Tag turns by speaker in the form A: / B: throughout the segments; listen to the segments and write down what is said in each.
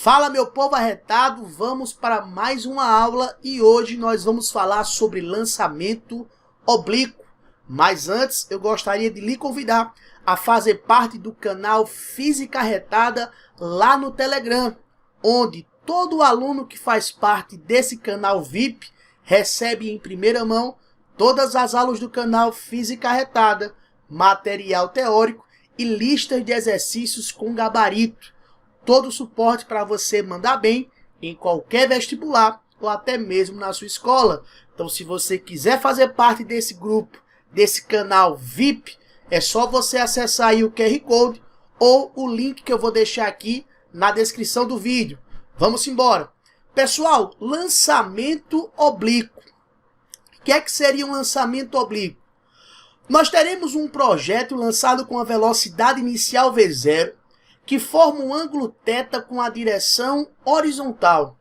A: Fala, meu povo arretado, vamos para mais uma aula e hoje nós vamos falar sobre lançamento oblíquo. Mas antes eu gostaria de lhe convidar a fazer parte do canal Física Arretada lá no Telegram, onde todo aluno que faz parte desse canal VIP recebe em primeira mão todas as aulas do canal Física Arretada, material teórico e listas de exercícios com gabarito. Todo o suporte para você mandar bem em qualquer vestibular ou até mesmo na sua escola. Então, se você quiser fazer parte desse grupo, desse canal VIP, é só você acessar aí o QR Code ou o link que eu vou deixar aqui na descrição do vídeo. Vamos embora. Pessoal, lançamento oblíquo. O que é que seria um lançamento oblíquo? Nós teremos um projeto lançado com a velocidade inicial V0, que forma um ângulo θ com a direção horizontal.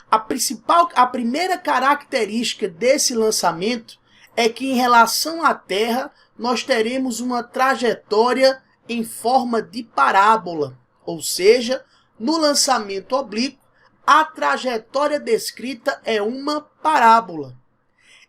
A: A primeira característica desse lançamento é que, em relação à Terra, nós teremos uma trajetória em forma de parábola, ou seja, no lançamento oblíquo, a trajetória descrita é uma parábola.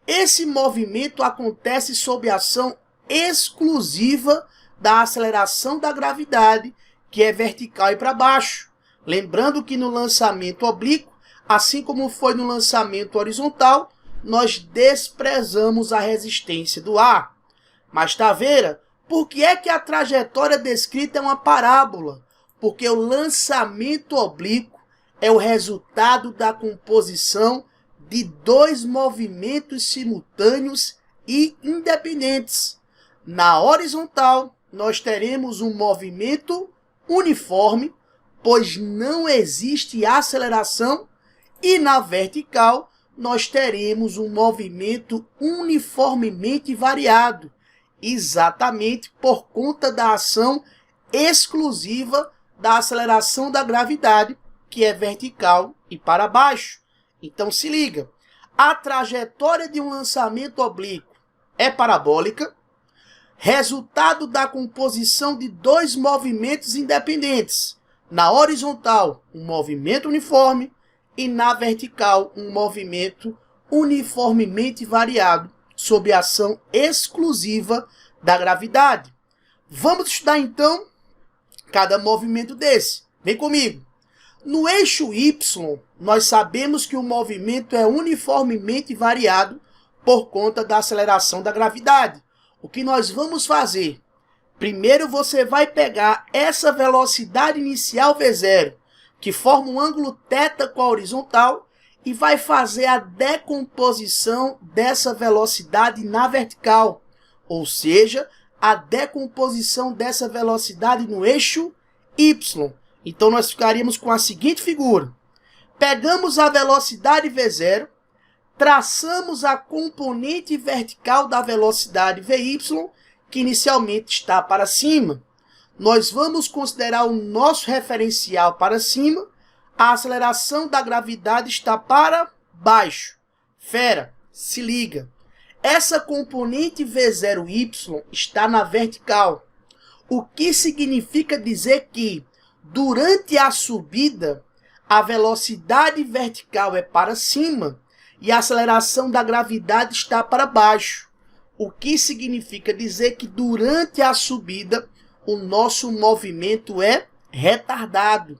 A: Esse movimento acontece sob a ação exclusiva da aceleração da gravidade, que é vertical e para baixo. Lembrando que no lançamento oblíquo, assim como foi no lançamento horizontal, nós desprezamos a resistência do ar. Mas Taveira, por que é que a trajetória descrita é uma parábola? Porque o lançamento oblíquo é o resultado da composição de dois movimentos simultâneos e independentes. Na horizontal, nós teremos um movimento uniforme, pois não existe aceleração, e na vertical nós teremos um movimento uniformemente variado, exatamente por conta da ação exclusiva da aceleração da gravidade, que é vertical e para baixo. Então se liga, a trajetória de um lançamento oblíquo é parabólica, resultado da composição de dois movimentos independentes. Na horizontal, um movimento uniforme e na vertical, um movimento uniformemente variado, sob a ação exclusiva da gravidade. Vamos estudar então cada movimento desse. Vem comigo. No eixo Y, nós sabemos que o movimento é uniformemente variado por conta da aceleração da gravidade. O que nós vamos fazer? Primeiro você vai pegar essa velocidade inicial V0, que forma um ângulo θ com a horizontal, e vai fazer a decomposição dessa velocidade na vertical, ou seja, a decomposição dessa velocidade no eixo Y. Então nós ficaríamos com a seguinte figura. Pegamos a velocidade V0, traçamos a componente vertical da velocidade Vy, que inicialmente está para cima. Nós vamos considerar o nosso referencial para cima, a aceleração da gravidade está para baixo. Fera, se liga. Essa componente V0y está na vertical, o que significa dizer que, durante a subida, a velocidade vertical é para cima, e a aceleração da gravidade está para baixo, o que significa dizer que durante a subida o nosso movimento é retardado.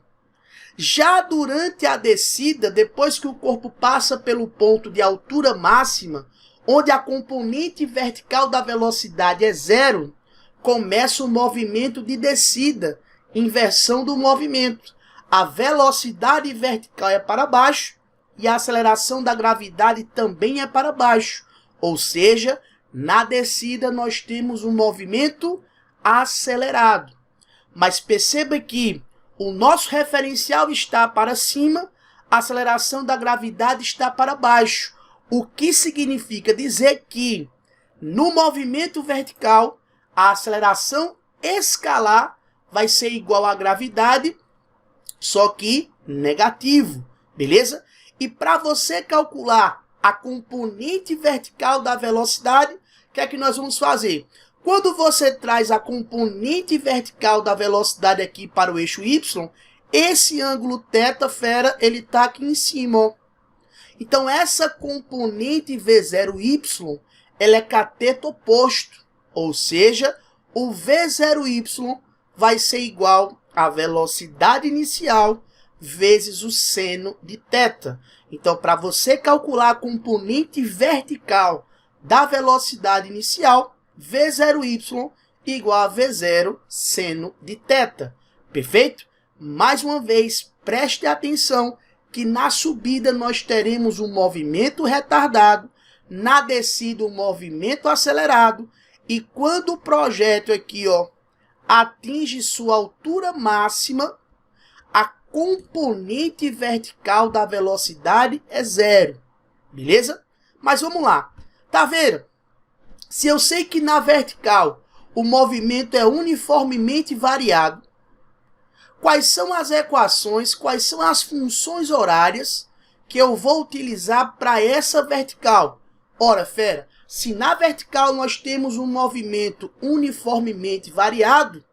A: Já durante a descida, depois que o corpo passa pelo ponto de altura máxima, onde a componente vertical da velocidade é zero, começa o movimento de descida, inversão do movimento. A velocidade vertical é para baixo, e a aceleração da gravidade também é para baixo. Ou seja, na descida nós temos um movimento acelerado. Mas perceba que o nosso referencial está para cima, a aceleração da gravidade está para baixo. O que significa dizer que, no movimento vertical, a aceleração escalar vai ser igual à gravidade, só que negativo. Beleza? E para você calcular a componente vertical da velocidade, o que é que nós vamos fazer? Quando você traz a componente vertical da velocidade aqui para o eixo Y, esse ângulo θ, fera, ele está aqui em cima, ó. Então, essa componente V0y, ela é cateto oposto, ou seja, o V0y vai ser igual à velocidade inicial vezes o seno de θ. Então, para você calcular a componente vertical da velocidade inicial, V0y igual a V0 seno de θ. Perfeito? Mais uma vez, preste atenção que na subida nós teremos um movimento retardado, na descida um movimento acelerado, e quando o projeto aqui, ó, atinge sua altura máxima, a componente vertical da velocidade é zero. Beleza? Mas vamos lá. Tá vendo? Se eu sei que na vertical o movimento é uniformemente variado, quais são as equações, quais são as funções horárias que eu vou utilizar para essa vertical? Ora, fera, se na vertical nós temos um movimento uniformemente variado,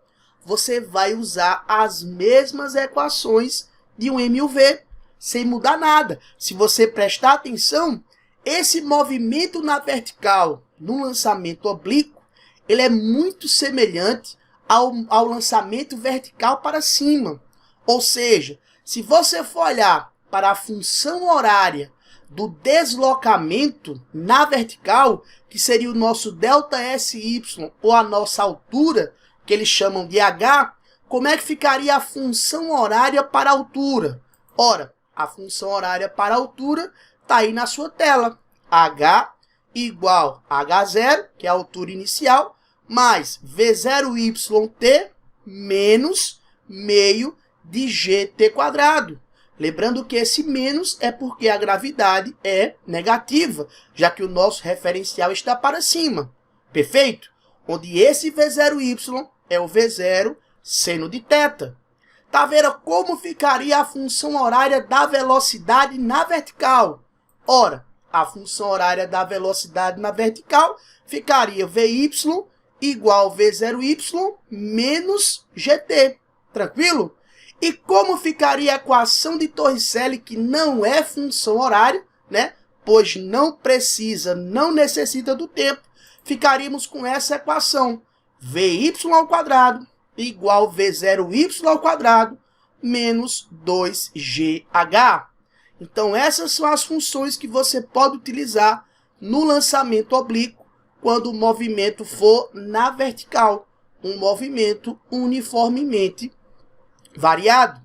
A: você vai usar as mesmas equações de um MUV, sem mudar nada. Se você prestar atenção, esse movimento na vertical, no lançamento oblíquo, ele é muito semelhante ao lançamento vertical para cima. Ou seja, se você for olhar para a função horária do deslocamento na vertical, que seria o nosso ΔSY, ou a nossa altura, que eles chamam de H, como é que ficaria a função horária para a altura? Ora, a função horária para a altura está aí na sua tela. H igual a H0, que é a altura inicial, mais V0YT menos meio de GT². Lembrando que esse menos é porque a gravidade é negativa, já que o nosso referencial está para cima. Perfeito? Onde esse V0Y é o V0 seno de θ. Tá vendo como ficaria a função horária da velocidade na vertical? Ora, a função horária da velocidade na vertical ficaria Vy igual V0y menos GT. Tranquilo? E como ficaria a equação de Torricelli, que não é função horária, né? Pois não precisa, não necessita do tempo, ficaríamos com essa equação. Vy² igual V0y² menos 2GH. Então, essas são as funções que você pode utilizar no lançamento oblíquo quando o movimento for na vertical, um movimento uniformemente variado.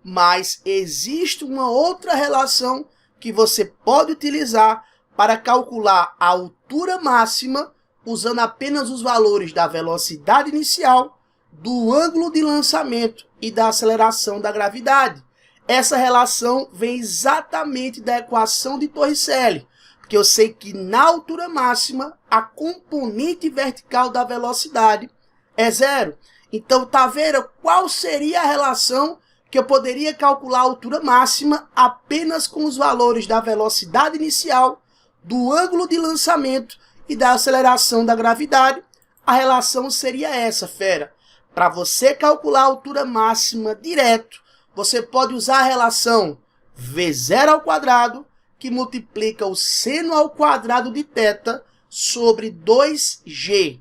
A: Mas existe uma outra relação que você pode utilizar para calcular a altura máxima usando apenas os valores da velocidade inicial, do ângulo de lançamento e da aceleração da gravidade. Essa relação vem exatamente da equação de Torricelli, porque eu sei que na altura máxima a componente vertical da velocidade é zero. Então, tá vendo qual seria a relação que eu poderia calcular a altura máxima apenas com os valores da velocidade inicial, do ângulo de lançamento e da aceleração da gravidade? A relação seria essa, fera. Para você calcular a altura máxima direto, você pode usar a relação V0², que multiplica o seno ao quadrado de θ sobre 2G.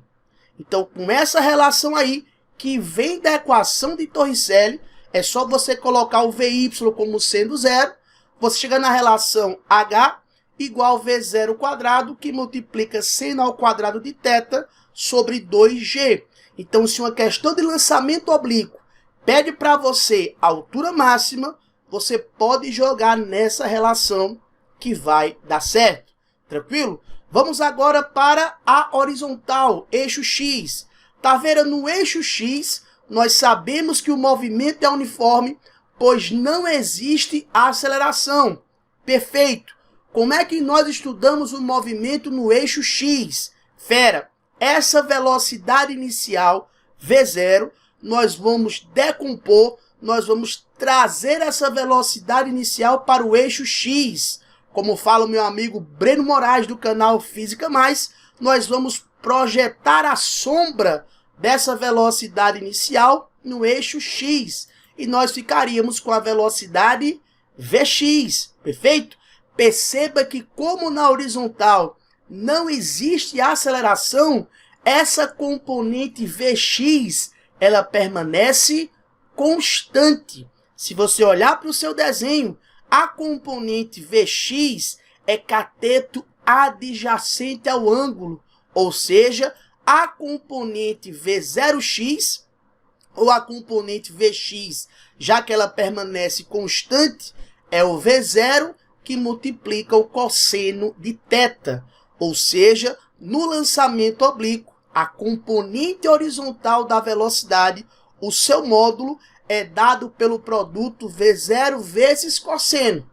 A: Então, com essa relação aí, que vem da equação de Torricelli, é só você colocar o Vy como sendo zero, você chega na relação H igual V0², que multiplica seno ao quadrado de θ sobre 2G. Então, se uma questão de lançamento oblíquo pede para você a altura máxima, você pode jogar nessa relação que vai dar certo. Tranquilo? Vamos agora para a horizontal, eixo X. Tá vendo? No eixo X, nós sabemos que o movimento é uniforme, pois não existe aceleração. Perfeito. Como é que nós estudamos o movimento no eixo X? Fera, essa velocidade inicial, V0, nós vamos decompor, nós vamos trazer essa velocidade inicial para o eixo X. Como fala o meu amigo Breno Moraes do canal Física Mais, nós vamos projetar a sombra dessa velocidade inicial no eixo X. e nós ficaríamos com a velocidade Vx, perfeito? Perceba que como na horizontal não existe aceleração, essa componente Vx, ela permanece constante. Se você olhar para o seu desenho, a componente Vx é cateto adjacente ao ângulo, ou seja, a componente V0x ou a componente Vx, já que ela permanece constante, é o V0 que multiplica o cosseno de θ, ou seja, no lançamento oblíquo, a componente horizontal da velocidade, o seu módulo é dado pelo produto V0 vezes cosseno.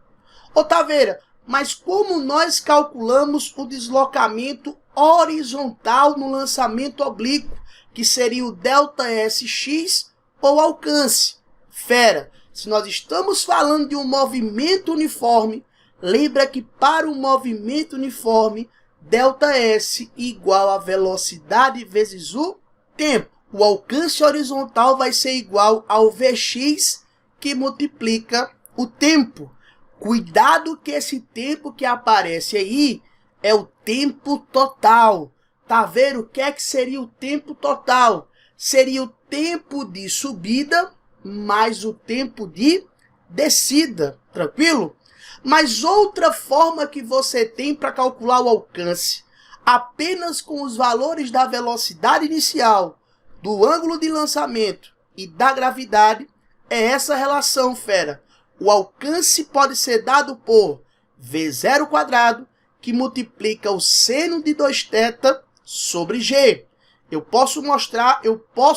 A: Ô Taveira, mas como nós calculamos o deslocamento horizontal no lançamento oblíquo, que seria o ΔSx ou alcance? Fera, se nós estamos falando de um movimento uniforme, lembra que para o movimento uniforme, ΔS igual a velocidade vezes o tempo. O alcance horizontal vai ser igual ao Vx que multiplica o tempo. Cuidado que esse tempo que aparece aí é o tempo total. Tá vendo o que é que seria o tempo total? Seria o tempo de subida mais o tempo de descida, tranquilo? Mas outra forma que você tem para calcular o alcance, apenas com os valores da velocidade inicial, do ângulo de lançamento e da gravidade, é essa relação, fera. O alcance pode ser dado por V0², que multiplica o seno de 2θ sobre G. Eu posso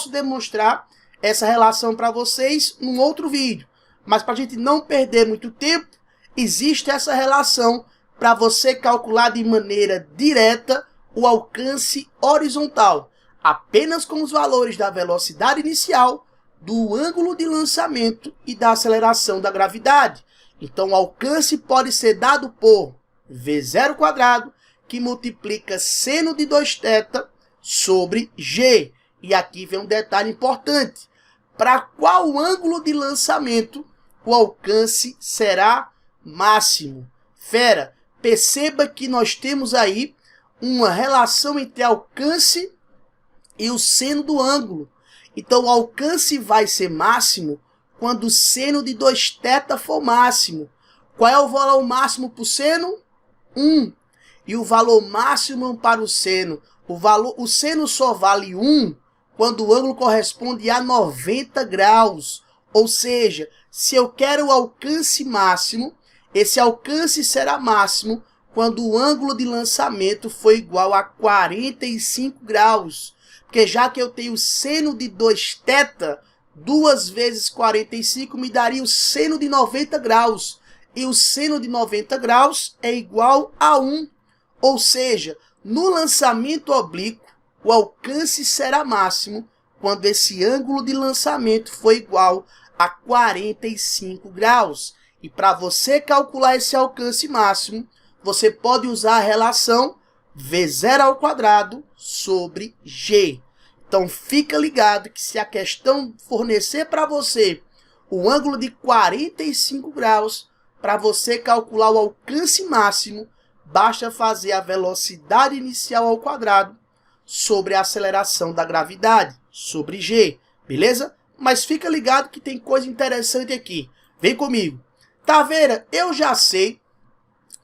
A: demonstrar essa relação para vocês num outro vídeo. Mas para a gente não perder muito tempo, existe essa relação para você calcular de maneira direta o alcance horizontal, apenas com os valores da velocidade inicial, do ângulo de lançamento e da aceleração da gravidade. Então, o alcance pode ser dado por V0², que multiplica seno de 2θ sobre G. E aqui vem um detalhe importante. Para qual ângulo de lançamento o alcance será máximo? Fera, perceba que nós temos aí uma relação entre alcance e o seno do ângulo. Então, o alcance vai ser máximo quando o seno de 2θ for máximo. Qual é o valor máximo para o seno? 1. E o valor máximo para o seno? O seno só vale 1 quando o ângulo corresponde a 90 graus. Ou seja, se eu quero o alcance máximo, esse alcance será máximo quando o ângulo de lançamento for igual a 45 graus. Porque já que eu tenho seno de 2θ, 2 vezes 45 me daria o seno de 90 graus. E o seno de 90 graus é igual a 1. Ou seja, no lançamento oblíquo, o alcance será máximo quando esse ângulo de lançamento for igual a 45 graus. E para você calcular esse alcance máximo, você pode usar a relação V0² sobre G. Então fica ligado que se a questão fornecer para você o ângulo de 45 graus, para você calcular o alcance máximo, basta fazer a velocidade inicial ao quadrado sobre a aceleração da gravidade, sobre G, beleza? Mas fica ligado que tem coisa interessante aqui. Vem comigo. Taveira, eu já sei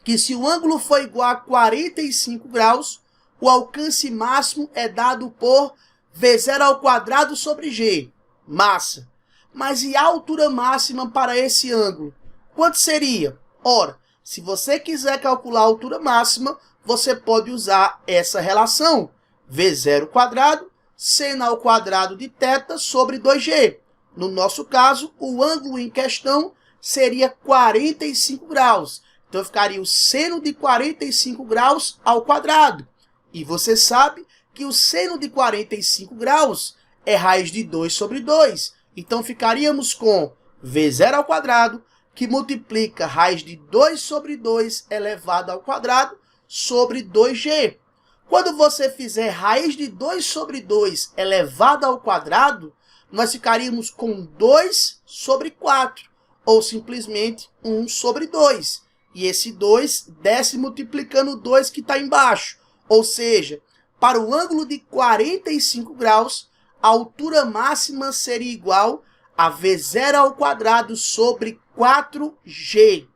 A: que se o ângulo for igual a 45 graus, o alcance máximo é dado por V0² sobre G. Massa. Mas e a altura máxima para esse ângulo? Quanto seria? Ora, se você quiser calcular a altura máxima, você pode usar essa relação. V0², seno ao quadrado de θ sobre 2G. No nosso caso, o ângulo em questão seria 45 graus. Então, ficaria o seno de 45 graus ao quadrado. E você sabe que o seno de 45 graus é raiz de 2 sobre 2. Então, ficaríamos com V0², que multiplica raiz de 2 sobre 2 elevado ao quadrado sobre 2G. Quando você fizer raiz de 2 sobre 2 elevado ao quadrado, nós ficaríamos com 2 sobre 4, ou simplesmente 1 sobre 2. E esse 2 desce multiplicando o 2 que está embaixo. Ou seja, para o ângulo de 45 graus, a altura máxima seria igual a V0² sobre 4G.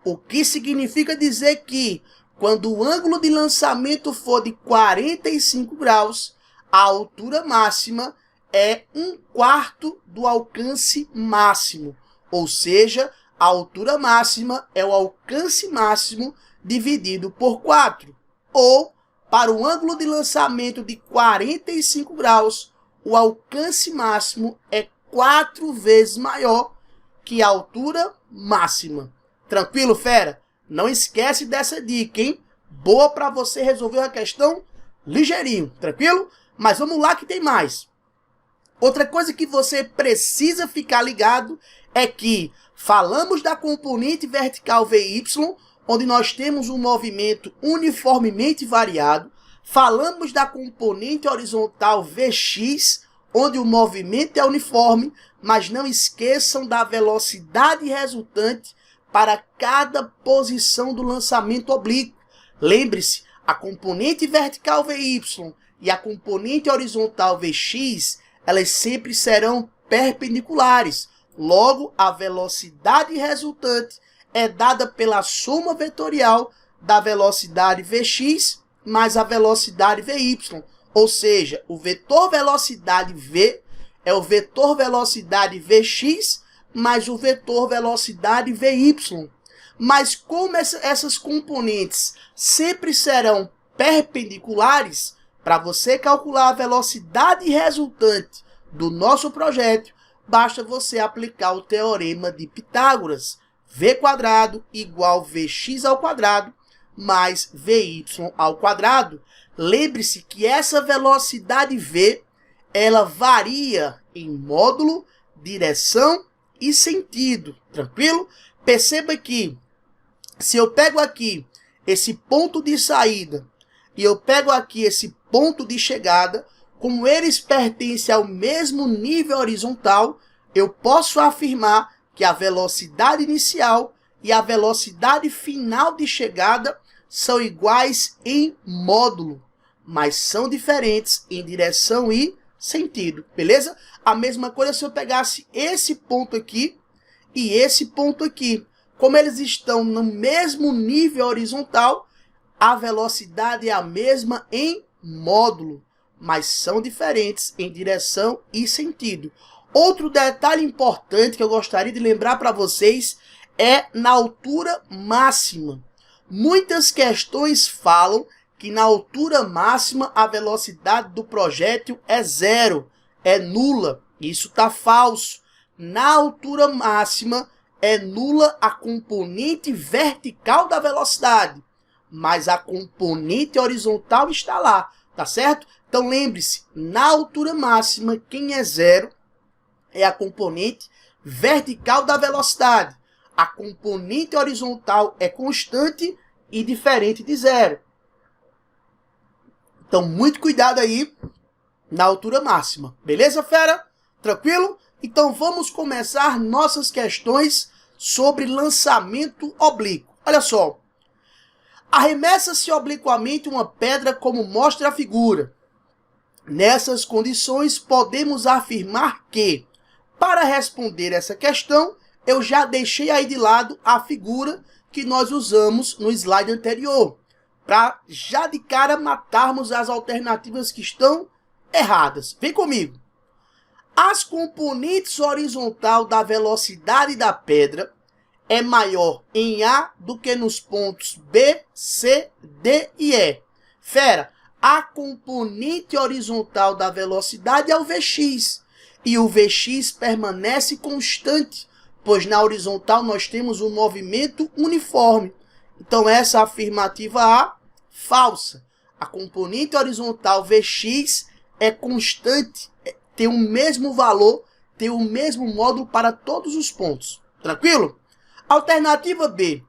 A: O que significa dizer que, quando o ângulo de lançamento for de 45 graus, a altura máxima é 1/4 do alcance máximo. Ou seja, a altura máxima é o alcance máximo dividido por 4. Ou, para o ângulo de lançamento de 45 graus, o alcance máximo é 4 vezes maior que a altura máxima. Tranquilo, fera? Não esquece dessa dica, hein? Boa para você resolver a questão ligeirinho, tranquilo? Mas vamos lá que tem mais. Outra coisa que você precisa ficar ligado é que falamos da componente vertical VY, onde nós temos um movimento uniformemente variado. Falamos da componente horizontal Vx, onde o movimento é uniforme, mas não esqueçam da velocidade resultante para cada posição do lançamento oblíquo. Lembre-se, a componente vertical VY e a componente horizontal Vx, elas sempre serão perpendiculares. Logo, a velocidade resultante é dada pela soma vetorial da velocidade Vx mais a velocidade Vy. Ou seja, o vetor velocidade V é o vetor velocidade Vx mais o vetor velocidade Vy. Mas como essas componentes sempre serão perpendiculares, para você calcular a velocidade resultante do nosso projétil, basta você aplicar o teorema de Pitágoras. V² igual Vx² mais Vy². Lembre-se que essa velocidade V, ela varia em módulo, direção e sentido. Tranquilo? Perceba que se eu pego aqui esse ponto de saída e eu pego aqui esse ponto de chegada, como eles pertencem ao mesmo nível horizontal, eu posso afirmar que a velocidade inicial e a velocidade final de chegada são iguais em módulo, mas são diferentes em direção e sentido, beleza? A mesma coisa se eu pegasse esse ponto aqui e esse ponto aqui. Como eles estão no mesmo nível horizontal, a velocidade é a mesma em módulo, mas são diferentes em direção e sentido. Outro detalhe importante que eu gostaria de lembrar para vocês é na altura máxima. Muitas questões falam que na altura máxima a velocidade do projétil é zero, é nula. Isso está falso. Na altura máxima é nula a componente vertical da velocidade, mas a componente horizontal está lá, tá certo? Então lembre-se, na altura máxima, quem é zero é a componente vertical da velocidade. A componente horizontal é constante e diferente de zero. Então, muito cuidado aí na altura máxima. Beleza, fera? Tranquilo? Então, vamos começar nossas questões sobre lançamento oblíquo. Olha só. Arremessa-se obliquamente uma pedra como mostra a figura. Nessas condições, podemos afirmar que, para responder essa questão, eu já deixei aí de lado a figura que nós usamos no slide anterior, para já de cara matarmos as alternativas que estão erradas. Vem comigo. As componentes horizontal da velocidade da pedra é maior em A do que nos pontos B, C, D e E. Fera, a componente horizontal da velocidade é o Vx, e o Vx permanece constante, pois na horizontal nós temos um movimento uniforme. Então essa afirmativa A, falsa. A componente horizontal Vx é constante, tem o mesmo valor, tem o mesmo módulo para todos os pontos. Tranquilo? Alternativa B.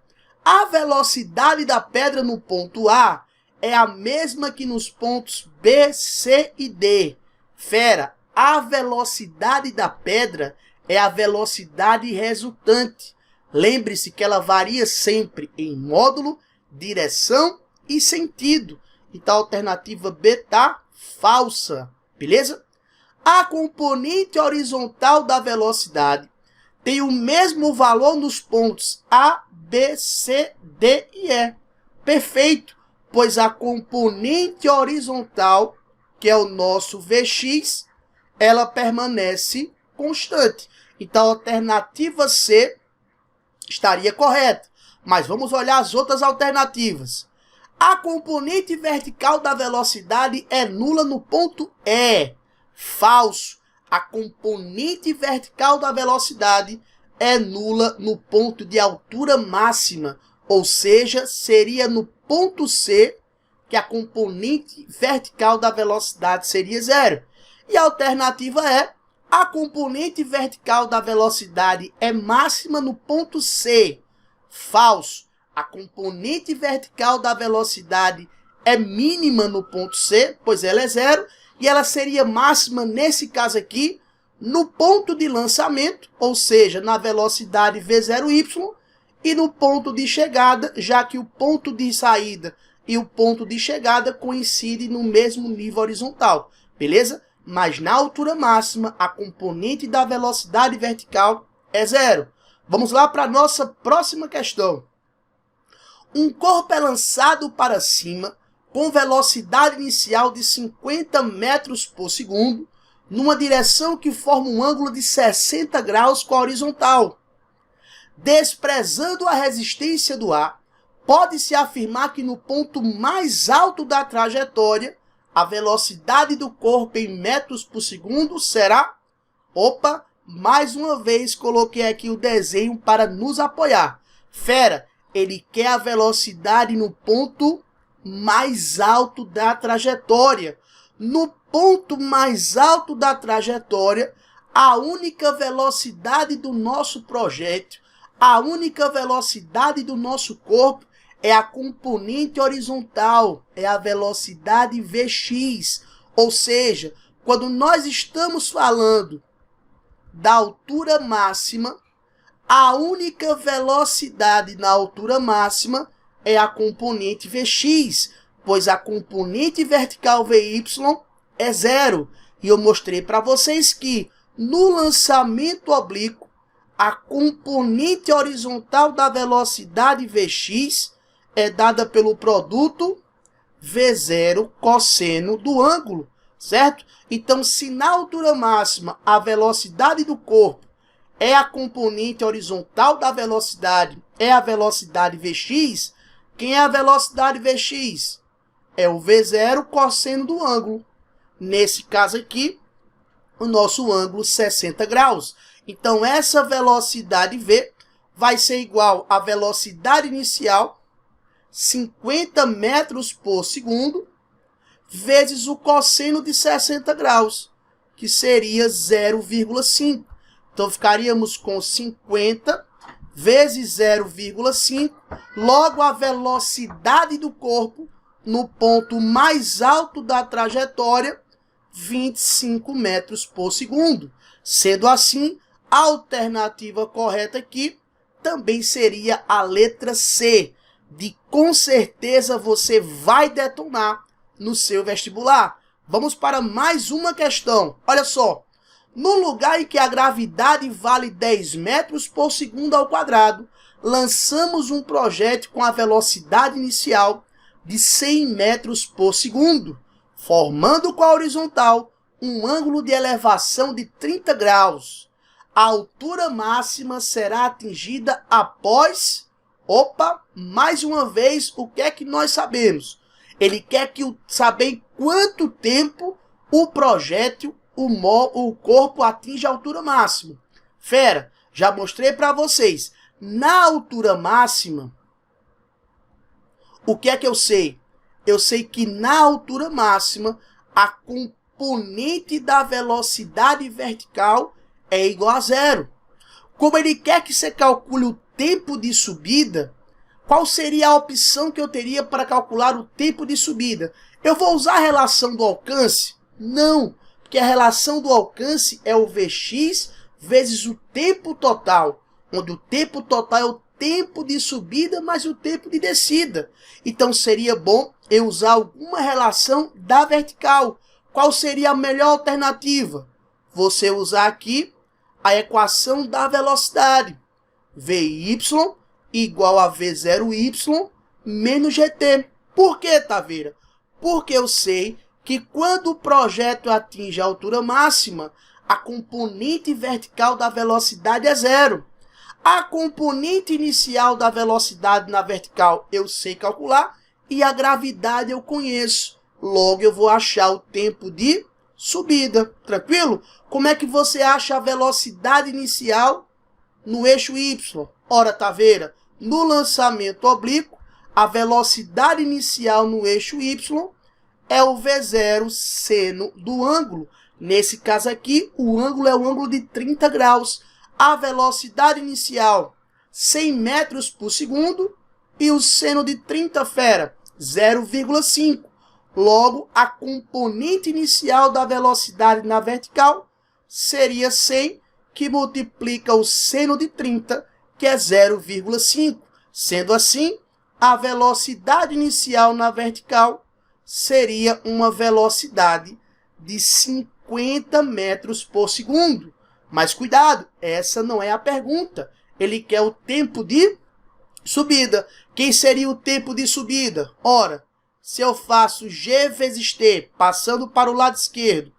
A: A velocidade da pedra no ponto A é a mesma que nos pontos B, C e D. Fera, a velocidade da pedra é a velocidade resultante. Lembre-se que ela varia sempre em módulo, direção e sentido. Então a alternativa B está falsa, beleza? A componente horizontal da velocidade tem o mesmo valor nos pontos A, B, C, D e E. Perfeito, pois a componente horizontal, que é o nosso Vx, ela permanece constante. Então a alternativa C estaria correta. Mas vamos olhar as outras alternativas. A componente vertical da velocidade é nula no ponto E. Falso. A componente vertical da velocidade é nula no ponto de altura máxima. Ou seja, seria no ponto C que a componente vertical da velocidade seria zero. E a alternativa é: a componente vertical da velocidade é máxima no ponto C. Falso. A componente vertical da velocidade é mínima no ponto C, pois ela é zero, e ela seria máxima, nesse caso aqui, no ponto de lançamento, ou seja, na velocidade V0y, e no ponto de chegada, já que o ponto de saída e o ponto de chegada coincidem no mesmo nível horizontal, beleza? Mas na altura máxima, a componente da velocidade vertical é zero. Vamos lá para a nossa próxima questão. Um corpo é lançado para cima com velocidade inicial de 50 metros por segundo, numa direção que forma um ângulo de 60 graus com a horizontal. Desprezando a resistência do ar, pode-se afirmar que no ponto mais alto da trajetória, a velocidade do corpo em metros por segundo será... Opa, mais uma vez coloquei aqui o desenho para nos apoiar. Fera, ele quer a velocidade no ponto mais alto da trajetória. No ponto mais alto da trajetória, a única velocidade do nosso projétil, a única velocidade do nosso corpo é a componente horizontal, é a velocidade Vx. Ou seja, quando nós estamos falando da altura máxima, a única velocidade na altura máxima é a componente Vx, pois a componente vertical Vy é zero. E eu mostrei para vocês que no lançamento oblíquo, a componente horizontal da velocidade Vx é dada pelo produto V0 cosseno do ângulo, certo? Então, se na altura máxima a velocidade do corpo é a componente horizontal da velocidade, é a velocidade Vx, quem é a velocidade Vx? É o V0 cosseno do ângulo. Nesse caso aqui, o nosso ângulo 60 graus. Então, essa velocidade V vai ser igual à velocidade inicial, 50 metros por segundo, vezes o cosseno de 60 graus, que seria 0,5. Então, ficaríamos com 50 vezes 0,5, logo a velocidade do corpo no ponto mais alto da trajetória, 25 metros por segundo. Sendo assim, a alternativa correta aqui também seria a letra C, de com certeza você vai detonar no seu vestibular. Vamos para mais uma questão. Olha só. No lugar em que a gravidade vale 10 metros por segundo ao quadrado, lançamos um projétil com a velocidade inicial de 100 metros por segundo, formando com a horizontal um ângulo de elevação de 30 graus. A altura máxima será atingida após... Opa, mais uma vez, o que é que nós sabemos? Ele quer saber em quanto tempo o projétil, o corpo atinge a altura máxima. Fera, já mostrei para vocês. Na altura máxima, o que é que eu sei? Eu sei que na altura máxima, a componente da velocidade vertical é igual a zero. Como ele quer que você calcule o tempo de subida, qual seria a opção que eu teria para calcular o tempo de subida? Eu vou usar a relação do alcance? Não, porque porque a relação do alcance é o Vx vezes o tempo total, onde o tempo total é o tempo de subida mais o tempo de descida. Então seria bom eu usar alguma relação da vertical. Qual seria a melhor alternativa? Você usar aqui a equação da velocidade. Vy igual a V0y menos gt. Por que, Taveira? Porque eu sei que quando o projeto atinge a altura máxima, a componente vertical da velocidade é zero. A componente inicial da velocidade na vertical eu sei calcular e a gravidade eu conheço. Logo eu vou achar o tempo de subida. Tranquilo? Como é que você acha a velocidade inicial no eixo Y? Ora, Taveira, no lançamento oblíquo, a velocidade inicial no eixo Y é o V0 seno do ângulo. Nesse caso aqui, o ângulo é o ângulo de 30 graus. A velocidade inicial, 100 metros por segundo, e o seno de 30, fera, 0,5. Logo, a componente inicial da velocidade na vertical seria 100, que multiplica o seno de 30, que é 0,5. Sendo assim, a velocidade inicial na vertical seria uma velocidade de 50 metros por segundo. Mas cuidado, essa não é a pergunta. Ele quer o tempo de subida. Quem seria o tempo de subida? Ora, se eu faço g vezes t, passando para o lado esquerdo,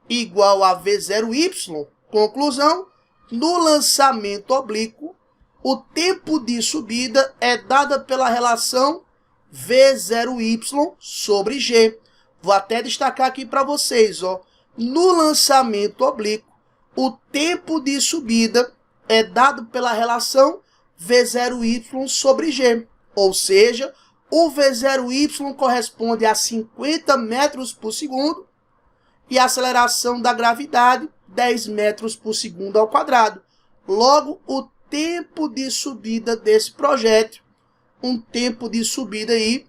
A: igual a v0y, conclusão, no lançamento oblíquo, o tempo de subida é dado pela relação v0y sobre g. Vou até destacar aqui para vocês, ó. No lançamento oblíquo, o tempo de subida é dado pela relação v0y sobre g. Ou seja, o v0y corresponde a 50 metros por segundo e a aceleração da gravidade 10 metros por segundo ao quadrado. Logo, o tempo de subida desse projétil, um tempo de subida aí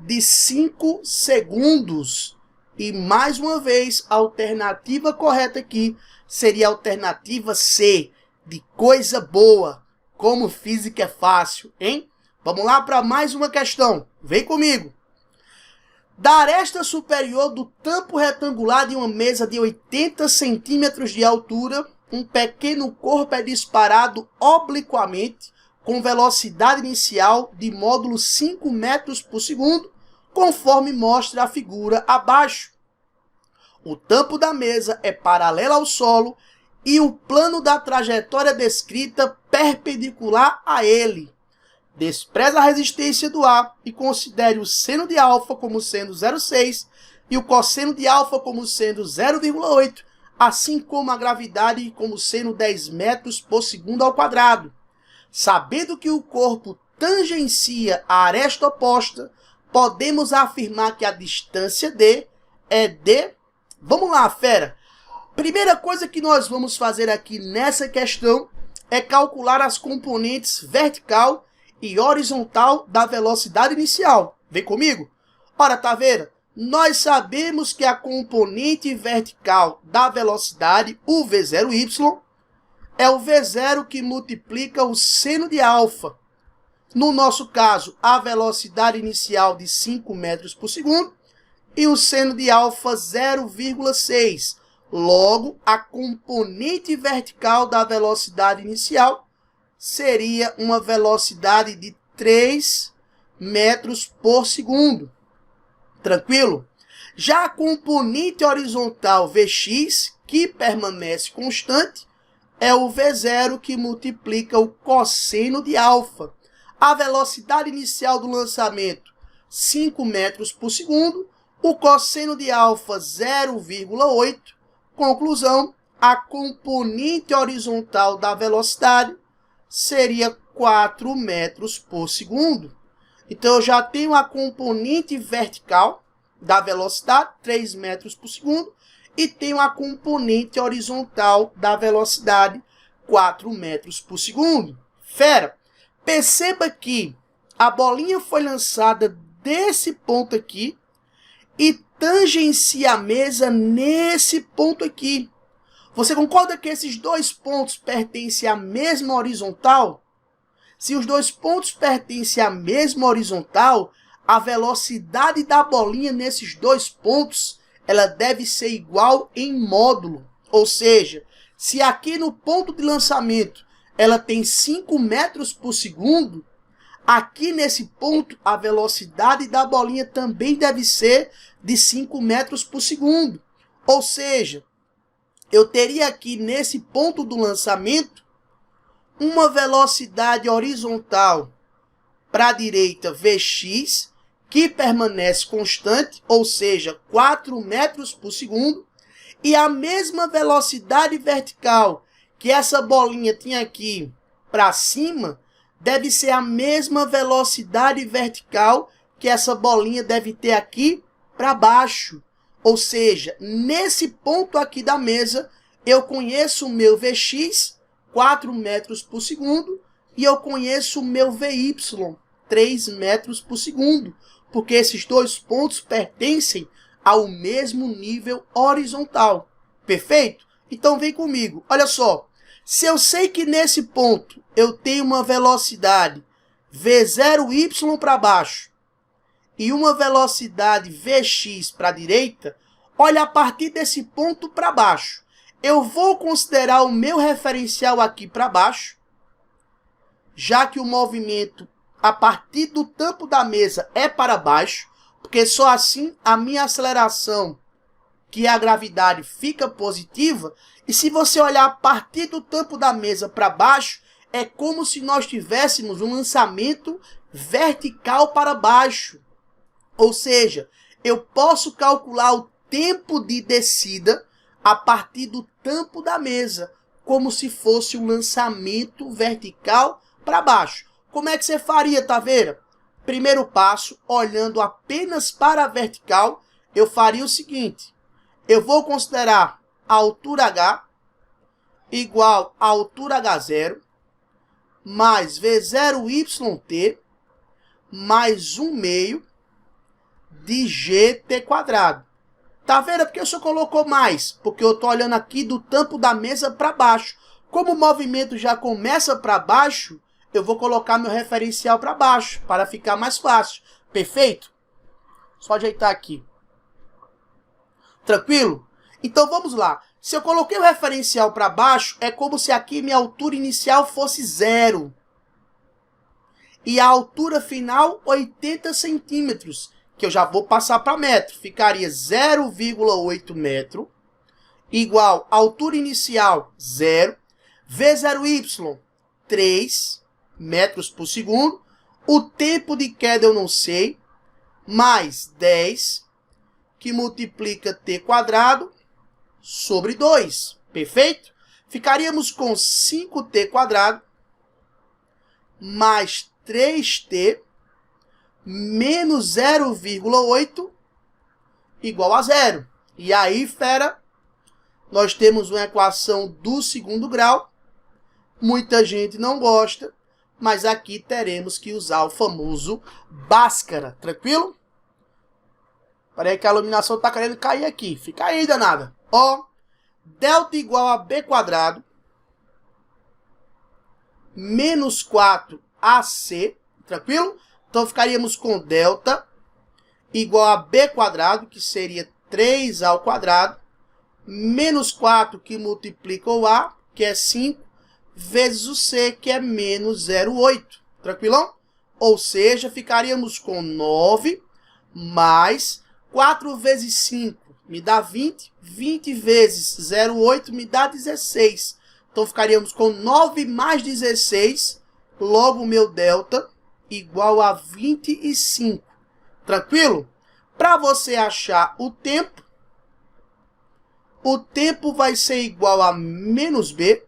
A: de 5 segundos. E mais uma vez, a alternativa correta aqui seria a alternativa C, de coisa boa. Como física é fácil, hein? Vamos lá para mais uma questão. Vem comigo. Da aresta superior do tampo retangular de uma mesa de 80 centímetros de altura, um pequeno corpo é disparado obliquamente com velocidade inicial de módulo 5 metros por segundo, conforme mostra a figura abaixo. O tampo da mesa é paralelo ao solo e o plano da trajetória descrita perpendicular a ele. Despreze a resistência do ar e considere o seno de alfa como sendo 0,6 e o cosseno de alfa como sendo 0,8, assim como a gravidade como sendo 10 metros por segundo ao quadrado. Sabendo que o corpo tangencia a aresta oposta, podemos afirmar que a distância D é D. Vamos lá, fera! Primeira coisa que nós vamos fazer aqui nessa questão é calcular as componentes vertical e horizontal da velocidade inicial. Vem comigo? Ora, Taveira, nós sabemos que a componente vertical da velocidade, o v0y, é o v0 que multiplica o seno de alfa. No nosso caso, a velocidade inicial de 5 metros por segundo e o seno de alfa 0,6. Logo, a componente vertical da velocidade inicial seria uma velocidade de 3 metros por segundo. Tranquilo? Já a componente horizontal Vx, que permanece constante, é o V0 que multiplica o cosseno de alfa. A velocidade inicial do lançamento, 5 metros por segundo, o cosseno de alfa 0,8. Conclusão, a componente horizontal da velocidade seria 4 metros por segundo. Então, eu já tenho a componente vertical da velocidade, 3 metros por segundo, e tenho a componente horizontal da velocidade, 4 metros por segundo. Fera, perceba que a bolinha foi lançada desse ponto aqui e tangencia a mesa nesse ponto aqui. Você concorda que esses dois pontos pertencem à mesma horizontal? Se os dois pontos pertencem à mesma horizontal, a velocidade da bolinha nesses dois pontos, ela deve ser igual em módulo. Ou seja, se aqui no ponto de lançamento ela tem 5 metros por segundo, aqui nesse ponto a velocidade da bolinha também deve ser de 5 metros por segundo. Ou seja, eu teria aqui nesse ponto do lançamento uma velocidade horizontal para a direita Vx, que permanece constante, ou seja, 4 metros por segundo, e a mesma velocidade vertical que essa bolinha tinha aqui para cima, deve ser a mesma velocidade vertical que essa bolinha deve ter aqui para baixo. Ou seja, nesse ponto aqui da mesa, eu conheço o meu Vx, 4 metros por segundo, e eu conheço o meu Vy, 3 metros por segundo, porque esses dois pontos pertencem ao mesmo nível horizontal. Perfeito? Então vem comigo. Olha só, se eu sei que nesse ponto eu tenho uma velocidade V0y para baixo e uma velocidade Vx para a direita, olha, a partir desse ponto para baixo, eu vou considerar o meu referencial aqui para baixo, já que o movimento a partir do tampo da mesa é para baixo, porque só assim a minha aceleração, que é a gravidade, fica positiva. E se você olhar a partir do tampo da mesa para baixo, é como se nós tivéssemos um lançamento vertical para baixo. Ou seja, eu posso calcular o tempo de descida a partir do tampo da mesa, como se fosse um lançamento vertical para baixo. Como é que você faria, Taveira? Primeiro passo, olhando apenas para a vertical, eu faria o seguinte. Eu vou considerar a altura H igual a altura H0 mais V0YT mais 1 meio de GT quadrado. Tá vendo? Porque o senhor colocou mais? Porque eu estou olhando aqui do tampo da mesa para baixo. Como o movimento já começa para baixo, eu vou colocar meu referencial para baixo, para ficar mais fácil. Perfeito? Só ajeitar aqui. Tranquilo? Então vamos lá. Se eu coloquei o referencial para baixo, é como se aqui minha altura inicial fosse 0. E a altura final, 80 centímetros, que eu já vou passar para metro. Ficaria 0,8 metro, igual a altura inicial, 0, V0Y, 3 metros por segundo. O tempo de queda eu não sei, mais 10, que multiplica t quadrado sobre 2. Perfeito? Ficaríamos com 5t quadrado mais 3t menos 0,8 igual a 0. E aí, fera, nós temos uma equação do segundo grau. Muita gente não gosta, mas aqui teremos que usar o famoso Bhaskara. Tranquilo? Parece que a iluminação está querendo cair aqui. Fica aí, danada. Ó, delta igual a b quadrado menos 4ac. Tranquilo? Então ficaríamos com delta igual a b quadrado, que seria 3 ao quadrado, menos 4, que multiplica o a, que é 5, vezes o c, que é menos 0,8. Tranquilão? Ou seja, ficaríamos com 9 mais 4 vezes 5 me dá 20. 20 vezes 0,8 me dá 16. Então ficaríamos com 9 mais 16. Logo, o meu delta igual a 25. Tranquilo? Para você achar o tempo vai ser igual a menos b,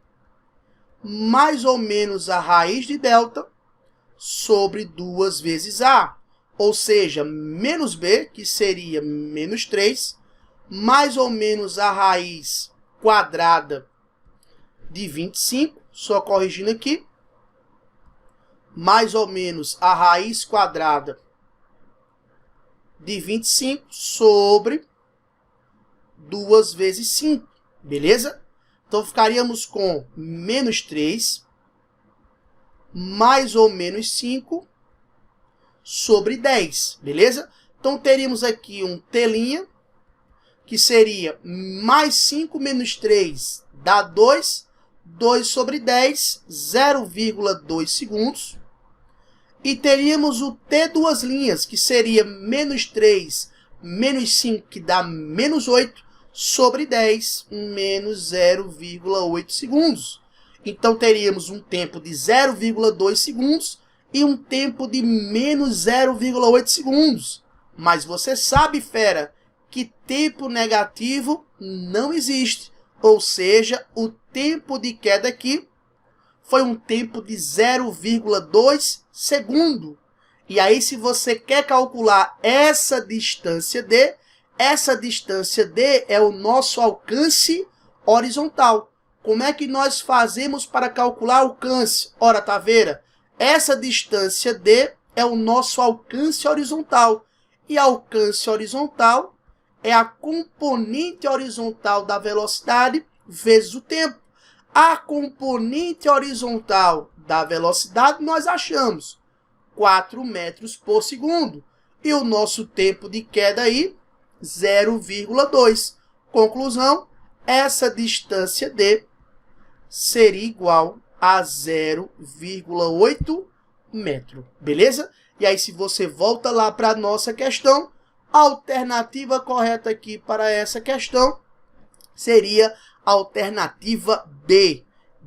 A: mais ou menos a raiz de delta, sobre 2 vezes a. Ou seja, menos b, que seria menos 3, mais ou menos a raiz quadrada de 25, só corrigindo aqui, mais ou menos a raiz quadrada de 25 sobre 2 vezes 5, beleza? Então, ficaríamos com menos 3, mais ou menos 5, sobre 10, beleza? Então, teríamos aqui um T', que seria mais 5 menos 3, dá 2, 2 sobre 10, 0,2 segundos. E teríamos o T duas linhas, que seria menos 3, menos 5, que dá menos 8, sobre 10, menos 0,8 segundos. Então, teríamos um tempo de 0,2 segundos e um tempo de menos 0,8 segundos. Mas você sabe, fera, que tempo negativo não existe. Ou seja, o tempo de queda aqui foi um tempo de 0,2 segundo. E aí, se você quer calcular essa distância D é o nosso alcance horizontal. Como é que nós fazemos para calcular alcance? Ora, Taveira, essa distância D é o nosso alcance horizontal. E alcance horizontal é a componente horizontal da velocidade vezes o tempo. A componente horizontal da velocidade nós achamos 4 metros por segundo. E o nosso tempo de queda aí, 0,2. Conclusão, essa distância D seria igual a 0,8 metro. Beleza? E aí, se você volta lá para a nossa questão, a alternativa correta aqui para essa questão seria a alternativa B.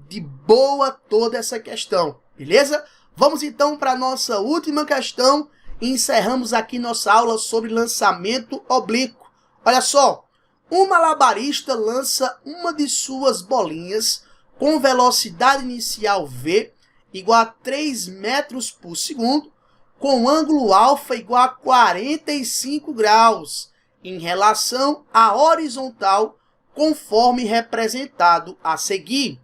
A: De boa toda essa questão, beleza? Vamos então para a nossa última questão e encerramos aqui nossa aula sobre lançamento oblíquo. Olha só, um malabarista lança uma de suas bolinhas com velocidade inicial V igual a 3 metros por segundo, com ângulo alfa igual a 45 graus, em relação à horizontal, conforme representado a seguir.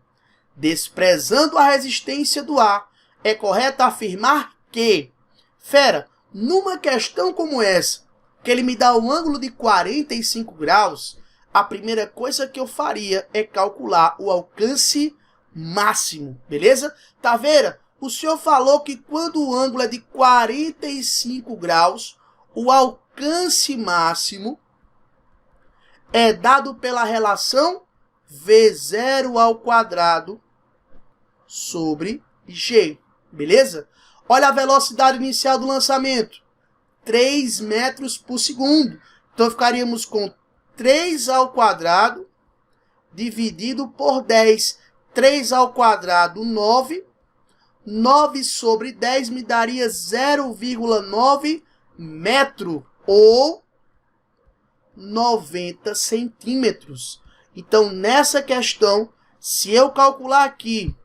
A: Desprezando a resistência do ar, é correto afirmar que, fera, numa questão como essa, que ele me dá um ângulo de 45 graus, a primeira coisa que eu faria é calcular o alcance máximo, beleza? Taveira, o senhor falou que quando o ângulo é de 45 graus, o alcance máximo é dado pela relação V0 ao quadrado sobre G, beleza? Olha a velocidade inicial do lançamento, 3 metros por segundo. Então, ficaríamos com 3 ao quadrado dividido por 10. 3 ao quadrado, 9. 9 sobre 10 me daria 0,9 metro ou 90 centímetros. Então, nessa questão, se eu calcular aqui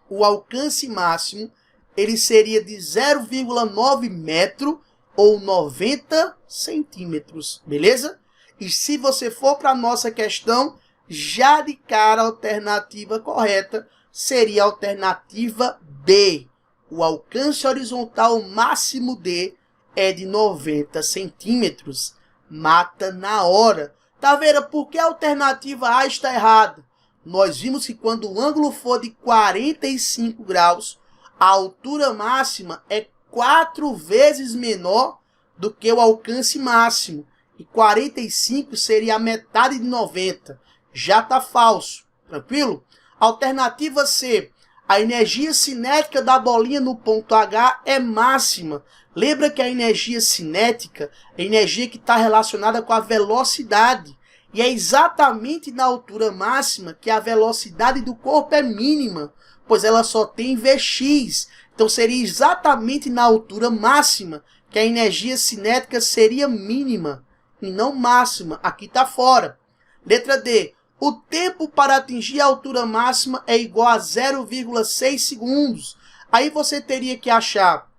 A: o alcance máximo, ele seria de 0,9 metro ou 90 centímetros, beleza? E se você for para a nossa questão, já de cara a alternativa correta seria a alternativa B. O alcance horizontal máximo D é de 90 centímetros. Mata na hora. Taveira, por que a alternativa A está errada? Nós vimos que quando o ângulo for de 45 graus, a altura máxima é 4 vezes menor do que o alcance máximo. E 45 seria a metade de 90. Já está falso. Tranquilo? Alternativa C. A energia cinética da bolinha no ponto H é máxima. Lembra que a energia cinética é a energia que está relacionada com a velocidade. E é exatamente na altura máxima que a velocidade do corpo é mínima, pois ela só tem Vx. Então seria exatamente na altura máxima que a energia cinética seria mínima e não máxima. Aqui está fora. Letra D. O tempo para atingir a altura máxima é igual a 0,6 segundos. Aí você teria que achar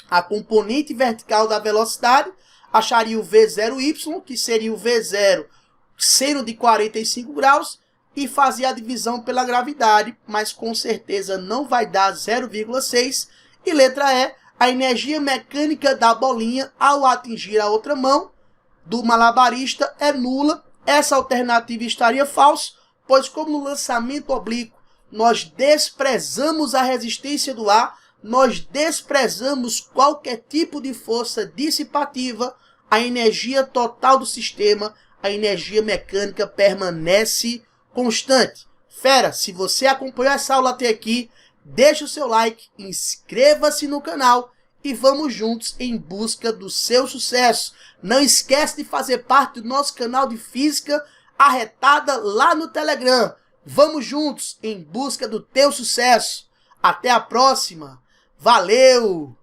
A: a componente vertical da velocidade, acharia o V0y, que seria o V0 seno de 45 graus, e fazia a divisão pela gravidade, mas com certeza não vai dar 0,6. E letra E, a energia mecânica da bolinha ao atingir a outra mão do malabarista é nula. Essa alternativa estaria falsa, pois como no lançamento oblíquo nós desprezamos a resistência do ar, nós desprezamos qualquer tipo de força dissipativa, a energia total do sistema, a energia mecânica permanece constante. Fera, se você acompanhou essa aula até aqui, deixe o seu like, inscreva-se no canal e vamos juntos em busca do seu sucesso. Não esquece de fazer parte do nosso canal de Física Arretada lá no Telegram. Vamos juntos em busca do teu sucesso. Até a próxima. Valeu!